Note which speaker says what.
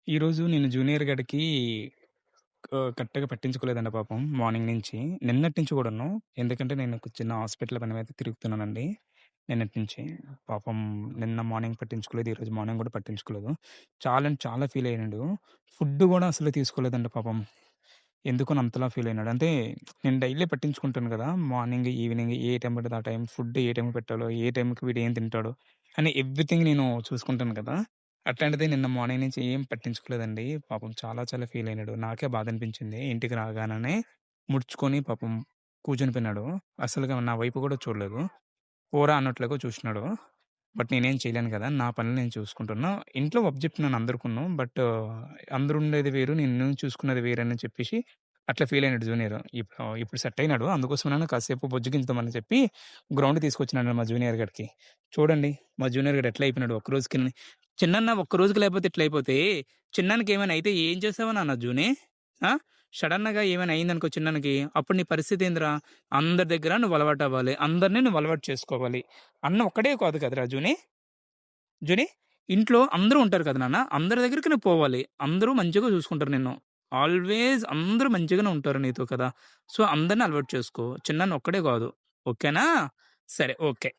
Speaker 1: ఈరోజు నేను జూనియర్ గడికి కరెక్ట్‌గా పట్టించుకోలేదండి పాపం మార్నింగ్ నుంచి. నిన్నటి నుంచి కూడాను. ఎందుకంటే నేను ఒక చిన్న హాస్పిటల్ పని మీద తిరుగుతున్నానండి. నిన్నటి నుంచి. పాపం నిన్న మార్నింగ్ పట్టించుకోలేదు. ఈరోజు మార్నింగ్ గూడా పట్టించుకోలేదు. చాలా అంటే చాలా ఫీల్ అయ్యాడు. ఫుడ్ గూడా అసలు తీసుకోలేదండి పాపం. ఎందుకని అంతలా ఫీల్ అయినాడు. అంటే నేను డైలీ పట్టించుకుంటాను గదా! మార్నింగ్, ఈవినింగ్ ఏ టైం పడితే ఆ టైం ఫుడ్ ఏ టైంకి పెట్టాలో, ఏ టైంకి వీడు ఏం తింటాడో అని ఎవ్రీథింగ్ నేను చూసుకుంటాను కదా! అట్లాంటిది నిన్న మార్నింగ్ నుంచి ఏం పట్టించుకోలేదండి. పాపం చాలా చాలా ఫీల్ అయినాడు. నాకే బాధ అనిపించింది. ఇంటికి రాగానే ముడుచుకొని పాపం కూర్చొని పోయినాడు. అసలుగా నా వైపు కూడా చూడలేదు. పోరా అన్నట్లుగా చూసినాడు. బట్ నేనేం చేయలేను కదా! నా పనులు నేను చూసుకుంటున్నా. ఇంట్లో చెప్తున్నాను అందరికును. బట్ అందరుండేది వేరు, నిన్ను చూసుకున్నది వేరని చెప్పేసి అట్లా ఫీల్ అయినాడు జూనియర్. ఇప్పుడు సెట్ అయినాడు. అందుకోసమనని కాసేపు బుజ్జగించుదామని చెప్పి గ్రౌండ్‌కి తీసుకొచ్చినాను మా జూనియర్ గాడికి. చూడండి మా జూనియర్ గాడు ఎట్లా అయిపోయినాడో ఒక్కరోజుకి. చిన్నన్న ఒక్క రోజుకి లేకపోతే ఇట్లయిపోతే, చిన్నానికి ఏమైనా అయితే ఏం చేసావు నాన్న జూని? ఆ! సడెన్‌గా ఏమైనా అయిందనుకో చిన్నానికి, అప్పుడు నీ పరిస్థితి ఏందిరా? అందరి దగ్గర నువ్వు అలవాటవ్వాలి. అందరిని నువ్వు అలవాటు చేసుకోవాలి. అన్న ఒక్కడే కాదు కదరా జూని! జూని, ఇంట్లో అందరూ ఉంటారు కదా నాన్న! అందరి దగ్గరికి నువ్వు పోవాలి. అందరూ మంచిగా చూసుకుంటారు నిన్ను. ఆల్వేస్ అందరూ మంచిగానే ఉంటారు నీతో కదా! సో, అందరిని అలవాటు చేసుకో. చిన్నాన్న ఒక్కడే కాదు. ఓకేనా? సరే. ఓకే.